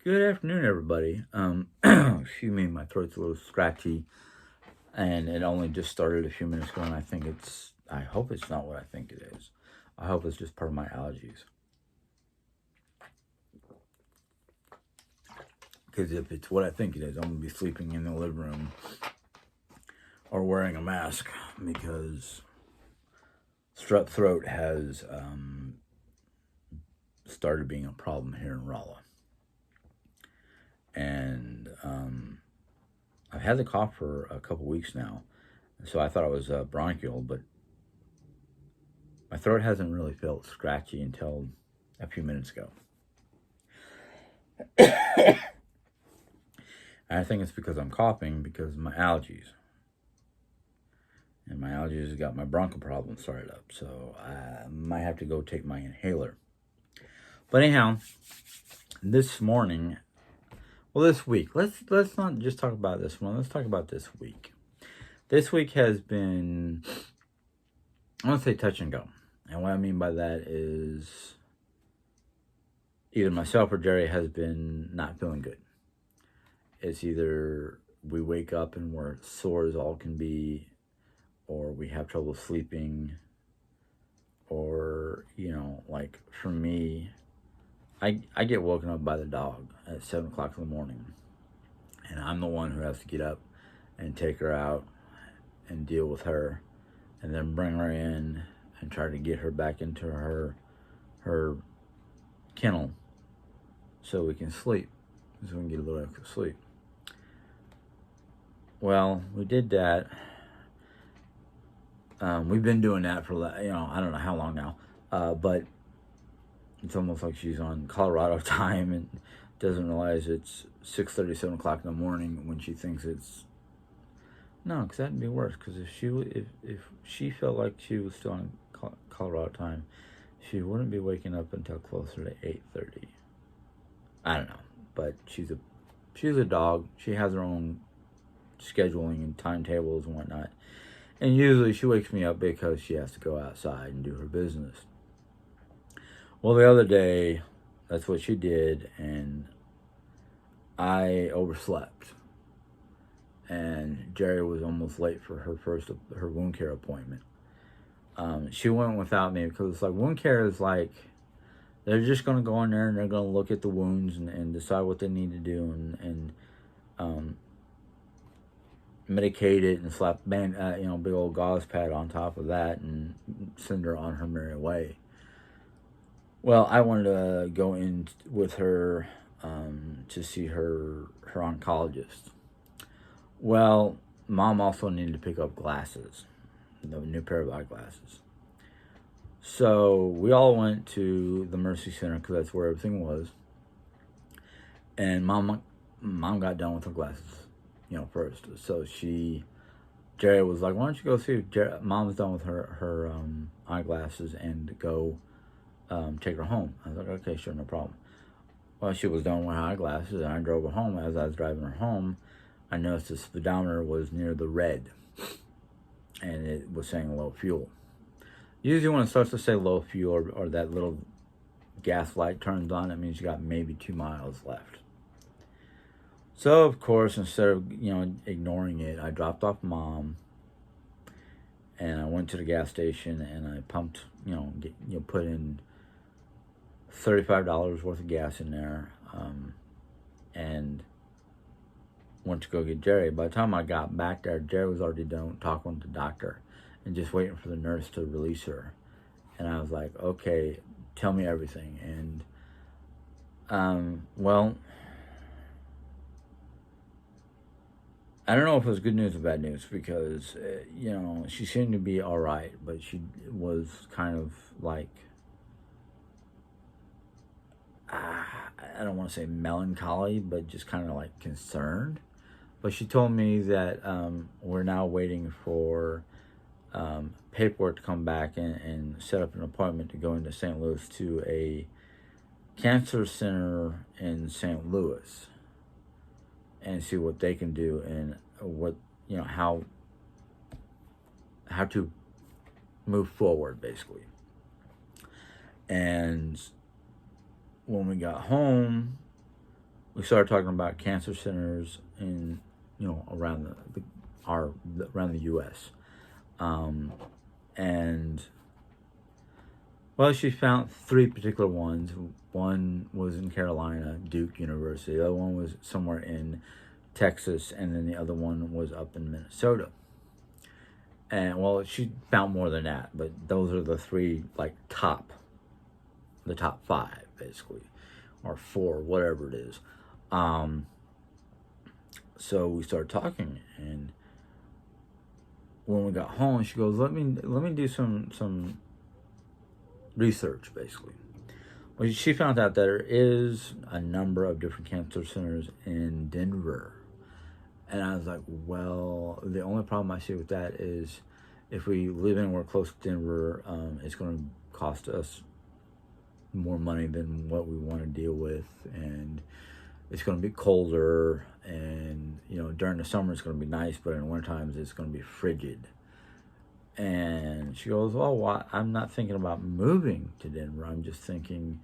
Good afternoon, everybody. Excuse me, my throat's a little scratchy, and it only just started a few minutes ago, and I hope it's not what I think it is. I hope it's just part of my allergies. Because if it's what I think it is, I'm going to be sleeping in the living room or wearing a mask because strep throat has started being a problem here in Rolla. And I've had the cough for a couple weeks now, so I thought it was bronchial, but my throat hasn't really felt scratchy until a few minutes ago. And I think it's because I'm coughing because of my allergies. And my allergies got my bronchial problem started up, so I might have to go take my inhaler. But anyhow, this morning, this week, let's not just talk about this one. Let's talk about this week. This week has been, I want to say, touch and go. And what I mean by that is either myself or Jerry has been not feeling good. It's either we wake up and we're sore as all can be, or we have trouble sleeping, or, like for me, I get woken up by the dog at 7 o'clock in the morning. And I'm the one who has to get up and take her out and deal with her, and then bring her in and try to get her back into her kennel so we can sleep, so we can get a little extra sleep. Well, we did that. We've been doing that for, I don't know how long now, but it's almost like she's on Colorado time and doesn't realize it's 6:30, 7 o'clock in the morning when she thinks it's... No, because that'd be worse, because if she felt like she was still on Colorado time, she wouldn't be waking up until closer to 8:30. I don't know, but she's a dog. She has her own scheduling and timetables and whatnot. And usually she wakes me up because she has to go outside and do her business. Well, the other day, that's what she did, and I overslept. And Jerry was almost late for her wound care appointment. She went without me because it's like wound care is like they're just going to go in there and they're going to look at the wounds and decide what they need to do and medicate it and slap big old gauze pad on top of that and send her on her merry way. Well, I wanted to go in with her to see her oncologist. Well, Mom also needed to pick up glasses, the new pair of eyeglasses. So we all went to the Mercy Center because that's where everything was. And Mom got done with her glasses, first. So Jerry was like, "Why don't you go see Mom's done with her eyeglasses and go take her home?" I was like, "Okay, sure, no problem." Well, she was done with her eyeglasses, and I drove her home. As I was driving her home, I noticed the speedometer was near the red, and it was saying low fuel. Usually when it starts to say low fuel or that little gas light turns on, it means you got maybe 2 miles left. So, of course, instead of, ignoring it, I dropped off Mom, and I went to the gas station, and I pumped, put in $35 worth of gas in there, and went to go get Jerry. By the time I got back there, Jerry was already done talking with the doctor and just waiting for the nurse to release her. And I was like, "Okay, tell me everything." And, well, I don't know if it was good news or bad news because, she seemed to be all right, but she was kind of like, I don't want to say melancholy, but just kind of like concerned. But she told me that we're now waiting for paperwork to come back and set up an appointment to go into St. Louis to a cancer center in St. Louis and see what they can do and what, how to move forward, basically. And when we got home, we started talking about cancer centers in, around around the U.S. Um, and well, she found three particular ones. One was in Carolina, Duke University. The other one was somewhere in Texas, and then the other one was up in Minnesota. And well, she found more than that, but those are the three, like, the top five, basically, or four, whatever it is. Um, so we started talking, and when we got home, she goes, "Let me do some research, basically." Well, she found out that there is a number of different cancer centers in Denver. And I was like, well, the only problem I see with that is if we live anywhere close to Denver, it's going to cost us more money than what we want to deal with. And it's going to be colder. And, during the summer, it's going to be nice, but in the winter times, it's going to be frigid. And she goes, well, I'm not thinking about moving to Denver. I'm just thinking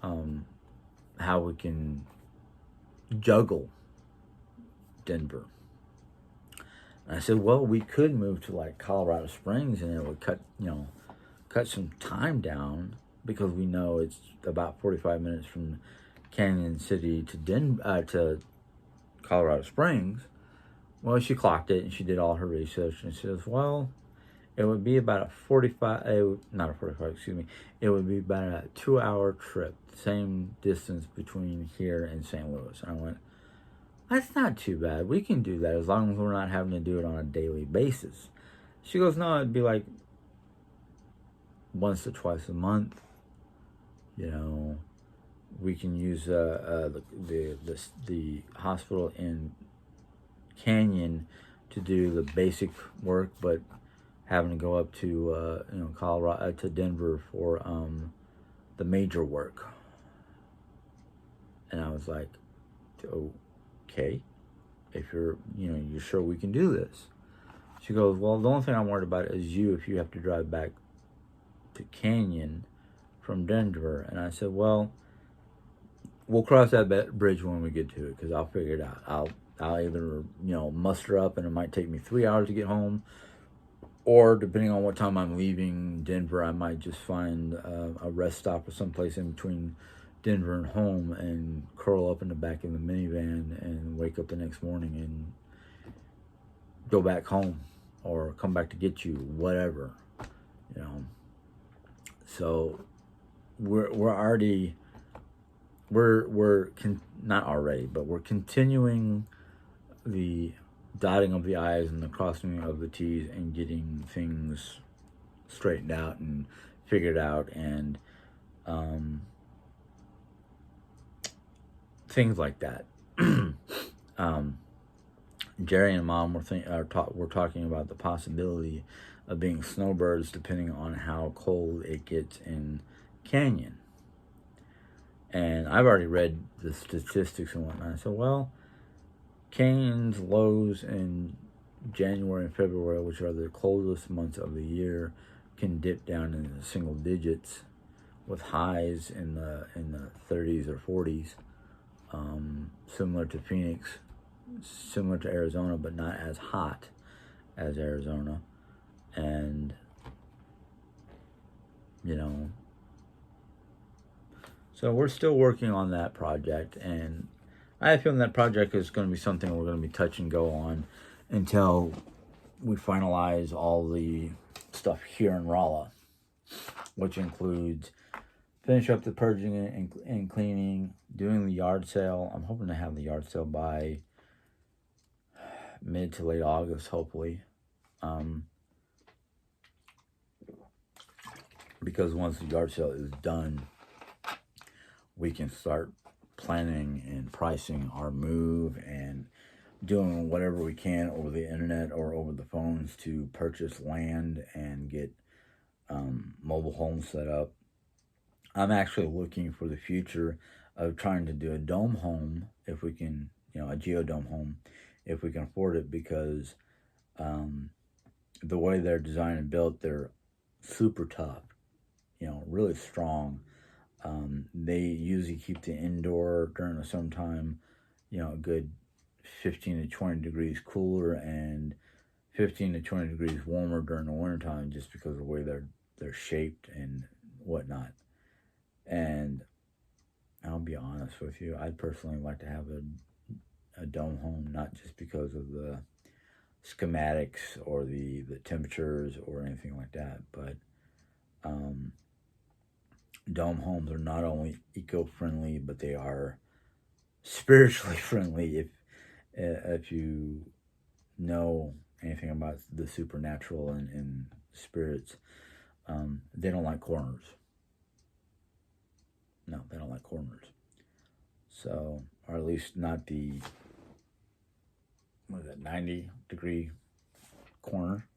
how we can juggle Denver. And I said, well, we could move to like Colorado Springs, and it would cut some time down, because we know it's about 45 minutes from Canyon City to Colorado Springs. Well, she clocked it and she did all her research, and she says, well, it would be about a 45, not a 45, excuse me. It would be about a 2-hour trip, same distance between here and St. Louis. And I went, that's not too bad. We can do that as long as we're not having to do it on a daily basis. She goes, no, it'd be like once to twice a month. We can use the hospital in Canyon to do the basic work, but having to go up to Colorado, to Denver for the major work. And I was like, okay, if you're sure we can do this. She goes, well, the only thing I'm worried about is if you have to drive back to Canyon from Denver. And I said, well, we'll cross that bridge when we get to it, because I'll figure it out. I'll either muster up, and it might take me 3 hours to get home, or depending on what time I'm leaving Denver, I might just find a rest stop or someplace in between Denver and home and curl up in the back of the minivan and wake up the next morning and go back home, or come back to get you, whatever. So we're continuing the dotting of the I's and the crossing of the T's, and getting things straightened out and figured out, and things like that. Jerry and Mom were talking about the possibility of being snowbirds, depending on how cold it gets in Canyon. And I've already read the statistics and whatnot. I said, well, Canyon's lows in January and February, which are the coldest months of the year, can dip down into single digits, with highs in the 30s or 40s. Similar to Phoenix, similar to Arizona, but not as hot as Arizona. And so we're still working on that project, and I have a feeling that project is going to be something we're going to be touch and go on until we finalize all the stuff here in Rolla, which includes finish up the purging and cleaning, doing the yard sale. I'm hoping to have the yard sale by mid to late August, hopefully. Because once the yard sale is done, we can start planning and pricing our move and doing whatever we can over the internet or over the phones to purchase land and get mobile homes set up. I'm actually looking for the future of trying to do a dome home, if we can, a geodome home, if we can afford it, because the way they're designed and built, they're super tough, really strong. They usually keep the indoor during the summertime, a good 15 to 20 degrees cooler and 15 to 20 degrees warmer during the wintertime, just because of the way they're shaped and whatnot. And I'll be honest with you, I'd personally like to have a dome home, not just because of the schematics or the temperatures or anything like that, but um, dome homes are not only eco-friendly, but they are spiritually friendly. If you know anything about the supernatural and spirits, they don't like corners. No, they don't like corners. So, or at least not the 90-degree corner,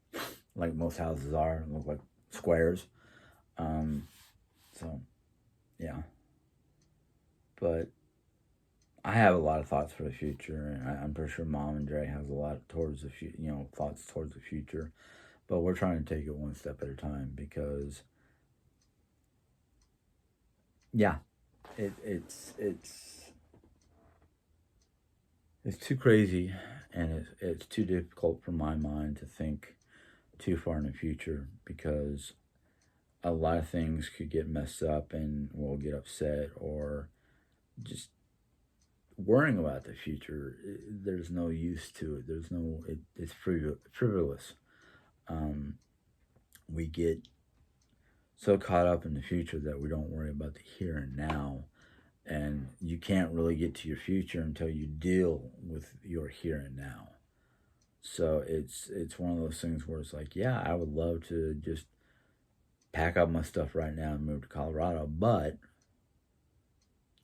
like most houses are, and look like squares. So, yeah. But I have a lot of thoughts for the future, and I'm pretty sure Mom and Dre has a lot towards the thoughts towards the future. But we're trying to take it one step at a time because, yeah, it's too crazy, and it's too difficult for my mind to think too far in the future, because a lot of things could get messed up and we'll get upset, or just worrying about the future. There's no use to it. It's frivolous. We get so caught up in the future that we don't worry about the here and now. And you can't really get to your future until you deal with your here and now. So it's one of those things where it's like, yeah, I would love to just pack up my stuff right now and move to Colorado, but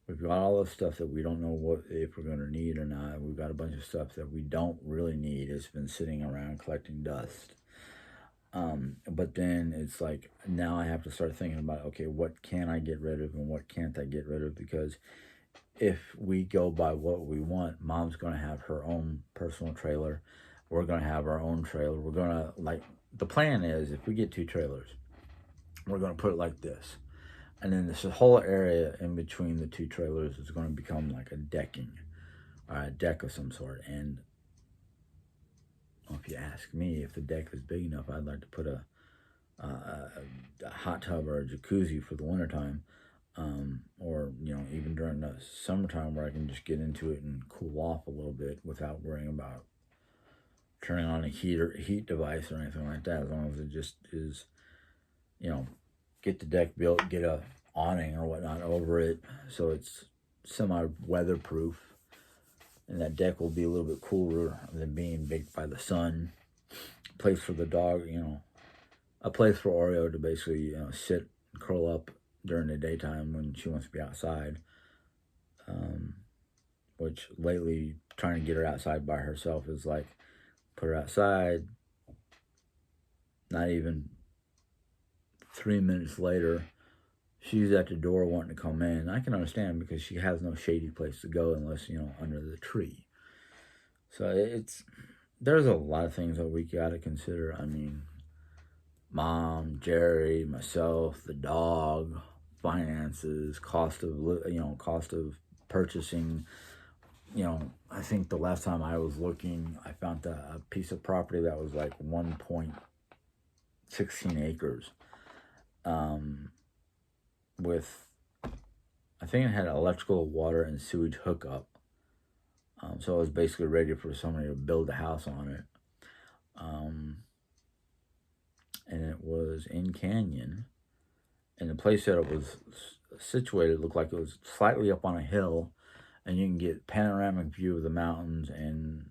we've got all this stuff that we don't know if we're going to need or not. We've got a bunch of stuff that we don't really need. It's been sitting around collecting dust. But then it's like, now I have to start thinking about, okay, what can I get rid of and what can't I get rid of? Because if we go by what we want, Mom's going to have her own personal trailer. We're going to have our own trailer. We're going to, the plan is, if we get 2 trailers, we're going to put it like this. And then this whole area in between the 2 trailers is going to become like a decking, or a deck of some sort. And well, if you ask me, if the deck is big enough, I'd like to put a hot tub or a jacuzzi for the wintertime, or even during the summertime, where I can just get into it and cool off a little bit without worrying about turning on a heat device or anything like that. As long as it just is, get the deck built, get a awning or whatnot over it, so it's semi-weatherproof, and that deck will be a little bit cooler than being baked by the sun. Place for the dog, a place for Oreo to basically sit and curl up during the daytime when she wants to be outside. Which lately, trying to get her outside by herself is like, put her outside, not even 3 minutes later, she's at the door wanting to come in. I can understand, because she has no shady place to go unless, under the tree. So there's a lot of things that we got to consider. I mean, Mom, Jerry, myself, the dog, finances, cost of purchasing. I think the last time I was looking, I found a piece of property that was like 1.16 acres. With, I think it had electrical, water, and sewage hookup. So it was basically ready for somebody to build a house on it. And it was in Canyon. And the place that it was situated looked like it was slightly up on a hill. And you can get panoramic view of the mountains, and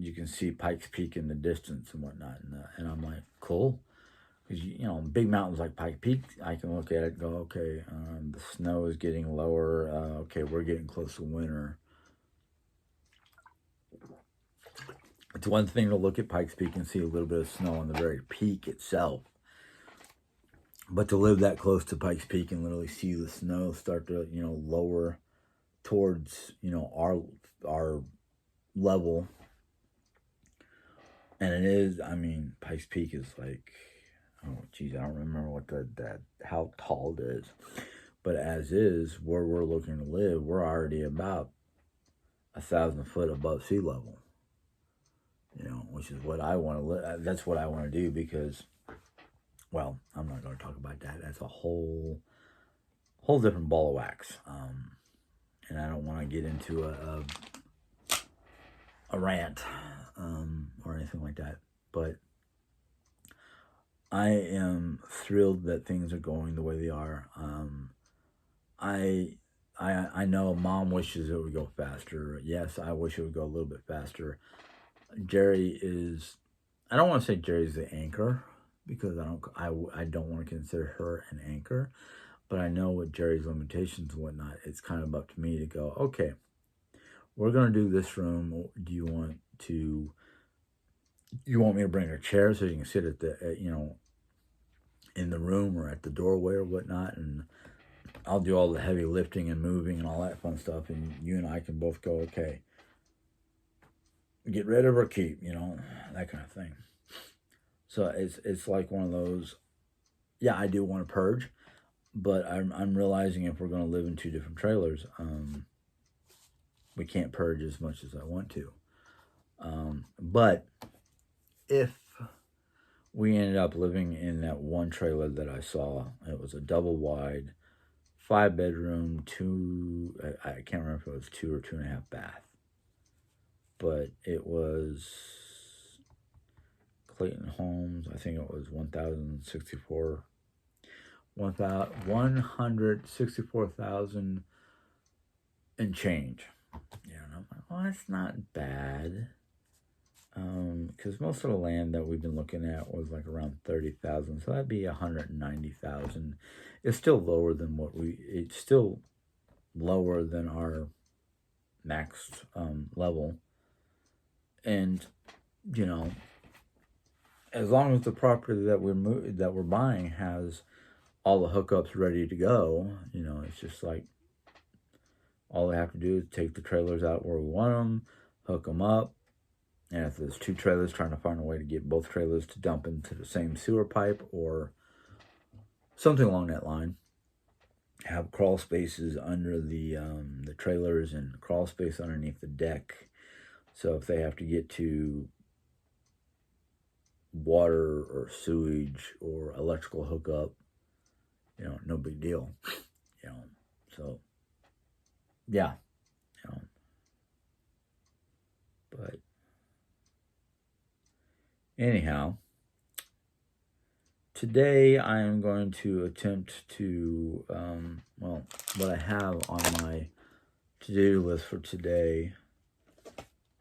you can see Pikes Peak in the distance and whatnot. And I'm like, cool. Because, big mountains like Pike Peak, I can look at it and go, okay, the snow is getting lower. Okay, we're getting close to winter. It's one thing to look at Pikes Peak and see a little bit of snow on the very peak itself. But to live that close to Pikes Peak and literally see the snow start to, lower towards, our level. And it is, Pikes Peak is like, oh geez, I don't remember what that how tall it is. But as is, where we're looking to live, we're already about 1,000 foot above sea level. Which is what I want to live. That's what I want to do because, well, I'm not going to talk about that. That's a whole different ball of wax. And I don't want to get into a rant or anything like that. But I am thrilled that things are going the way they are. I know Mom wishes it would go faster. Yes, I wish it would go a little bit faster. Jerry is. I don't want to say Jerry's the anchor because I don't want to consider her an anchor, but I know what Jerry's limitations and whatnot. It's kind of up to me to go, okay, we're gonna do this room. Do you want me to bring a chair so you can sit at the in the room or at the doorway or whatnot, and I'll do all the heavy lifting and moving and all that fun stuff, and you and I can both go, okay, get rid of or keep, that kind of thing. So it's like one of those. Yeah, I do want to purge, but I'm realizing if we're going to live in two different trailers, we can't purge as much as I want to. But if we ended up living in that one trailer that I saw, it was a double wide, 5-bedroom, I can't remember if it was 2 or 2.5 bath, but it was Clayton Homes. I think it was 164,000 and change. And I'm like, well, that's not bad. Because most of the land that we've been looking at was like around 30,000, so that'd be 190,000. It's still lower than it's still lower than our max level, and as long as the property that we're buying has all the hookups ready to go, it's just like all they have to do is take the trailers out where we want them, hook them up. And if there's two trailers, trying to find a way to get both trailers to dump into the same sewer pipe or something along that line. Have crawl spaces under the trailers and crawl space underneath the deck. So if they have to get to water or sewage or electrical hookup, no big deal. So yeah, but anyhow, today I am going to attempt to, what I have on my to-do list for today,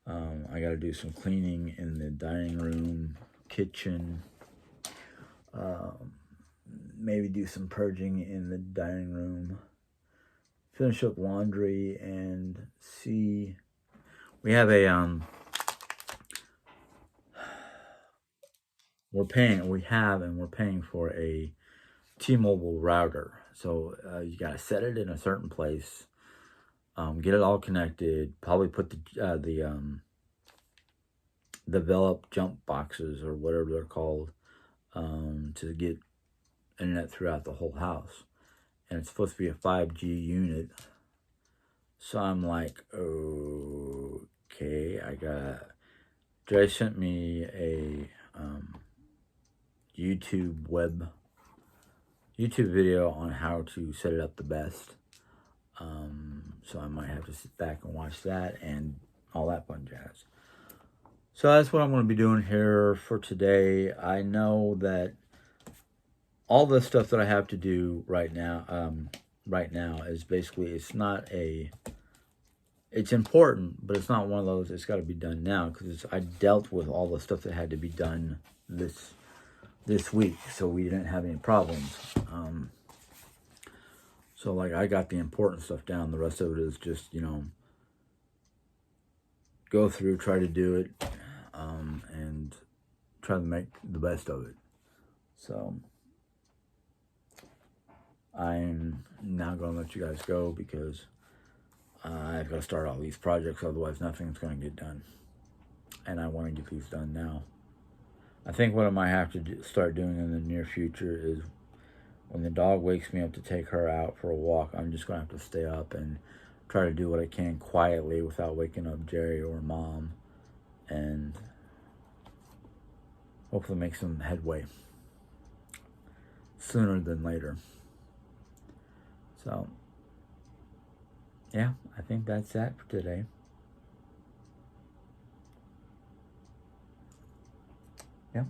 I got to do some cleaning in the dining room, kitchen, maybe do some purging in the dining room, finish up laundry, and see. We have a we're paying for a T-Mobile router. So you gotta set it in a certain place, get it all connected. Probably put the develop jump boxes or whatever they're called to get internet throughout the whole house. And it's supposed to be a 5G unit. So I'm like, okay, Dre sent me a YouTube video on how to set it up the best. So I might have to sit back and watch that and all that fun jazz. So that's what I'm going to be doing here for today. I know that all the stuff that I have to do right now is basically, it's important, but it's not one of those, it's got to be done now, because I dealt with all the stuff that had to be done this week, so we didn't have any problems. So like, I got the important stuff down. The rest of it is just, go through, try to do it, and try to make the best of it. So I'm now going to let you guys go because I've got to start all these projects, otherwise nothing's going to get done. And I want to get these done now. I think what I might have to start doing in the near future is when the dog wakes me up to take her out for a walk, I'm just going to have to stay up and try to do what I can quietly without waking up Jerry or Mom, and hopefully make some headway sooner than later. So, yeah, I think that's that for today. Yeah.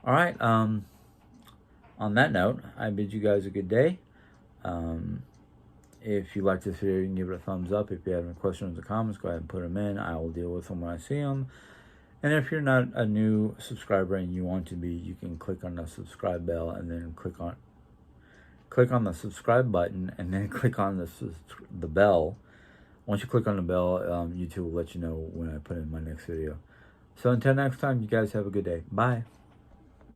All right. On that note, I bid you guys a good day. If you like this video, you can give it a thumbs up. If you have any questions or comments, go ahead and put them in. I will deal with them when I see them. And if you're not a new subscriber and you want to be, you can click on the subscribe bell and then click on the subscribe button and then click on the bell. Once you click on the bell, YouTube will let you know when I put in my next video. So until next time, you guys have a good day. Bye.